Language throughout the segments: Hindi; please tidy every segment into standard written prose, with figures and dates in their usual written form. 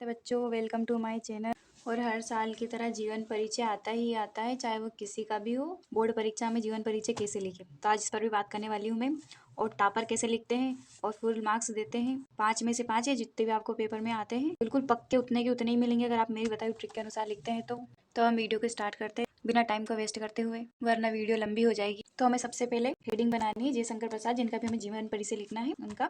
तो बच्चों वेलकम टू माय चैनल। और हर साल की तरह जीवन परिचय आता ही आता है, चाहे वो किसी का भी हो। बोर्ड परीक्षा में जीवन परिचय कैसे लिखें, तो आज इस पर भी बात करने वाली हूँ मैं। और टॉपर कैसे लिखते हैं और फुल मार्क्स देते हैं। 5 में से 5 है, जितने भी आपको पेपर में आते हैं बिल्कुल पक्के उतने के उतने ही मिलेंगे अगर आप मेरी बताई हुई ट्रिक के अनुसार लिखते हैं तो हम वीडियो को स्टार्ट करते हैं बिना टाइम को वेस्ट करते हुए, वरना वीडियो लंबी हो जाएगी। तो हमें सबसे पहले हेडिंग बनानी है जयशंकर प्रसाद, जिनका भी हमें जीवन परिचय लिखना है उनका।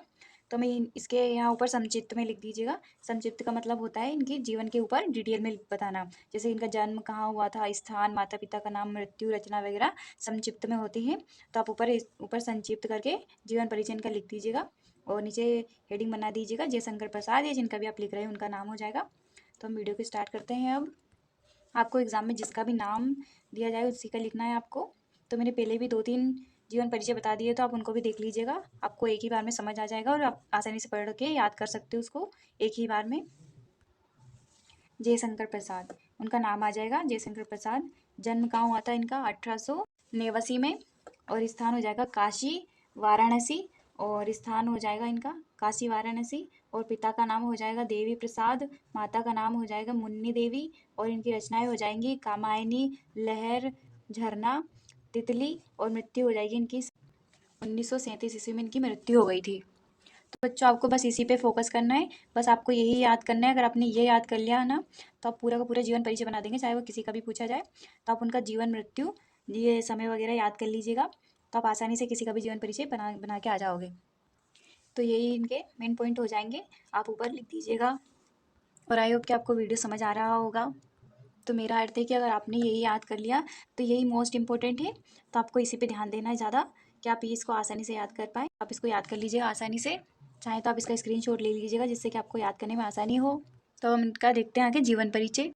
तो हमें इसके यहाँ ऊपर संक्षिप्त में लिख दीजिएगा। संक्षिप्त का मतलब होता है इनके जीवन के ऊपर डिटेल में बताना, जैसे इनका जन्म कहाँ हुआ था, स्थान, माता पिता का नाम, मृत्यु, रचना वगैरह संक्षिप्त में होती है। तो आप ऊपर संक्षिप्त करके जीवन परिचय इनका लिख दीजिएगा और नीचे हेडिंग बना दीजिएगा जयशंकर प्रसाद, या जिनका भी आप लिख रहे हैं उनका नाम हो जाएगा। तो हम वीडियो को स्टार्ट करते हैं। अब आपको एग्जाम में जिसका भी नाम दिया जाए उसी का लिखना है आपको। तो मैंने पहले भी 2-3 जीवन परिचय बता दिए, तो आप उनको भी देख लीजिएगा, आपको एक ही बार में समझ आ जाएगा और आप आसानी से पढ़ के याद कर सकते हो उसको एक ही बार में। जयशंकर प्रसाद, उनका नाम आ जाएगा जयशंकर प्रसाद। जन्म कहाँ हुआ था इनका, 1889 में। और स्थान हो जाएगा काशी वाराणसी, और स्थान हो जाएगा इनका काशी वाराणसी। और पिता का नाम हो जाएगा देवी प्रसाद, माता का नाम हो जाएगा मुन्नी देवी। और इनकी रचनाएं हो जाएंगी कामायनी, लहर, झरना, तितली। और मृत्यु हो जाएगी इनकी 1937 ईस्वी में इनकी मृत्यु हो गई थी। तो बच्चों आपको बस इसी पे फोकस करना है, बस आपको यही याद करना है। अगर आपने ये याद कर लिया ना, तो आप पूरा का पूरा जीवन परिचय बना देंगे, चाहे वो किसी का भी पूछा जाए। तो आप उनका जीवन, मृत्यु, ये समय वगैरह याद कर लीजिएगा, तो आप आसानी से किसी का भी जीवन परिचय बना बना के आ जाओगे। तो यही इनके मेन पॉइंट हो जाएंगे, आप ऊपर लिख दीजिएगा। और आई होप कि आपको वीडियो समझ आ रहा होगा। तो मेरा अर्थ है कि अगर आपने यही याद कर लिया तो यही मोस्ट इंपॉर्टेंट है, तो आपको इसी पे ध्यान देना है ज़्यादा, कि आप इसको आसानी से याद कर पाए। आप इसको याद कर लीजिएगा आसानी से, चाहे तो आप इसका स्क्रीनशॉट ले लीजिएगा जिससे कि आपको याद करने में आसानी हो। तो हम इनका देखते हैं आगे जीवन परिचय।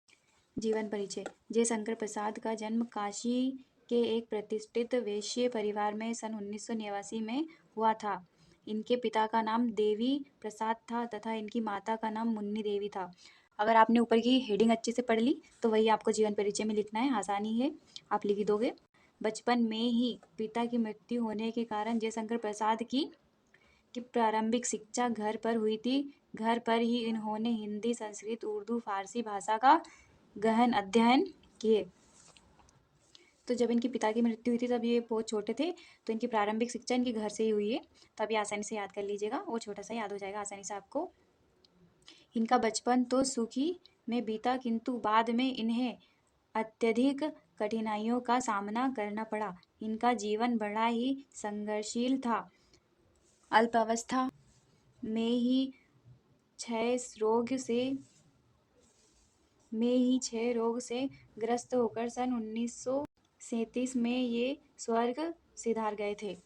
जीवन परिचय, जयशंकर प्रसाद का जन्म काशी के एक प्रतिष्ठित वैश्य परिवार में सन 1989 में हुआ था। इनके पिता का नाम देवी प्रसाद था तथा इनकी माता का नाम मुन्नी देवी था। अगर आपने ऊपर की हेडिंग अच्छे से पढ़ ली तो वही आपको जीवन परिचय में लिखना है, आसानी है, आप लिख दोगे। बचपन में ही पिता की मृत्यु होने के कारण जयशंकर प्रसाद की प्रारंभिक शिक्षा घर पर हुई थी। घर पर ही इन्होंने हिंदी, संस्कृत, उर्दू, फारसी भाषा का गहन अध्ययन किए। तो जब इनके पिता की मृत्यु हुई थी तब ये बहुत छोटे थे, तो इनकी प्रारंभिक शिक्षा इनके घर से ही हुई है। तो आप ये आसानी से याद कर लीजिएगा, वो छोटा सा याद हो जाएगा आसानी से आपको। इनका बचपन तो सुखी में बीता, किंतु बाद में इन्हें अत्यधिक कठिनाइयों का सामना करना पड़ा। इनका जीवन बड़ा ही संघर्षशील था। अल्पावस्था में ही क्षय रोग से ग्रस्त होकर सन 1937 में ये स्वर्ग सिधार गए थे।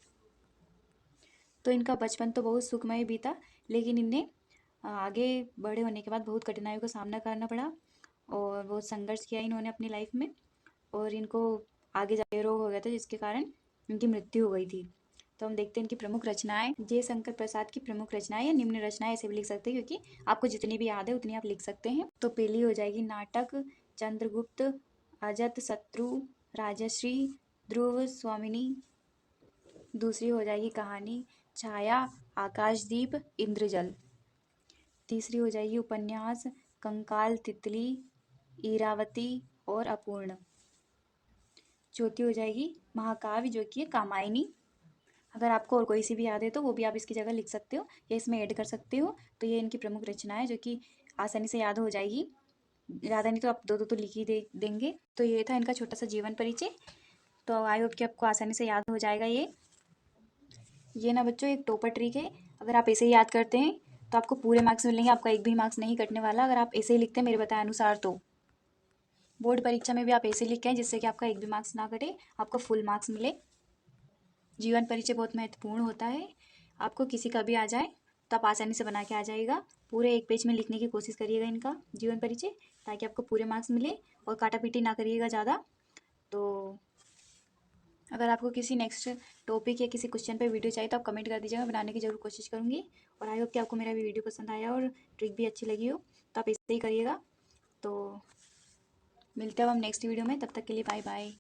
तो इनका बचपन तो बहुत सुखमय बीता, लेकिन इन्हें आगे बड़े होने के बाद बहुत कठिनाइयों का सामना करना पड़ा और बहुत संघर्ष किया इन्होंने अपनी लाइफ में। और इनको आगे जाके रोग हो गया था जिसके कारण इनकी मृत्यु हो गई थी। तो हम देखते हैं इनकी प्रमुख रचनाएं। जयशंकर प्रसाद की प्रमुख रचनाएं या निम्न रचनाएं ऐसे भी लिख सकते हैं, क्योंकि आपको जितनी भी याद है उतनी आप लिख सकते हैं। तो पहली हो जाएगी नाटक चंद्रगुप्त, अजत शत्रु, राजश्री, ध्रुव स्वामिनी। दूसरी हो जाएगी कहानी छाया, आकाशदीप, इंद्रजल। तीसरी हो जाएगी उपन्यास कंकाल, तितली, इरावती और अपूर्ण। चौथी हो जाएगी महाकाव्य जो कि है कामायनी। अगर आपको और कोई सी भी याद है तो वो भी आप इसकी जगह लिख सकते हो या इसमें ऐड कर सकते हो। तो ये इनकी प्रमुख रचना है जो कि आसानी से याद हो जाएगी, ज़्यादा नहीं तो आप दो दो तो लिख ही देंगे। तो ये था इनका छोटा सा जीवन परिचय। तो आई होप कि आपको आसानी से याद हो जाएगा ये ना बच्चों एक टोपर ट्रिक है। अगर आप ऐसे ही याद करते हैं तो आपको पूरे मार्क्स मिलेंगे, आपका एक भी मार्क्स नहीं कटने वाला अगर आप ऐसे ही लिखते हैं मेरे बताए अनुसार। तो बोर्ड परीक्षा में भी आप ऐसे लिख के आए जिससे कि आपका एक भी मार्क्स ना कटे, आपको फुल मार्क्स मिले। जीवन परिचय बहुत महत्वपूर्ण होता है, आपको किसी का भी आ जाए तो आप आसानी से बना के आ जाएगा। पूरे एक पेज में लिखने की कोशिश करिएगा इनका जीवन परिचय, ताकि आपको पूरे मार्क्स मिले और काटा पीटी ना करिएगा ज़्यादा। तो अगर आपको किसी नेक्स्ट टॉपिक या किसी क्वेश्चन पे वीडियो चाहिए तो आप कमेंट कर दीजिएगा, बनाने की जरूर कोशिश करूँगी। और आई होप कि आपको मेरा वीडियो पसंद आया और ट्रिक भी अच्छी लगी हो, तो आप ऐसे ही करिएगा। तो मिलते हैं हम नेक्स्ट वीडियो में, तब तक के लिए बाय बाय।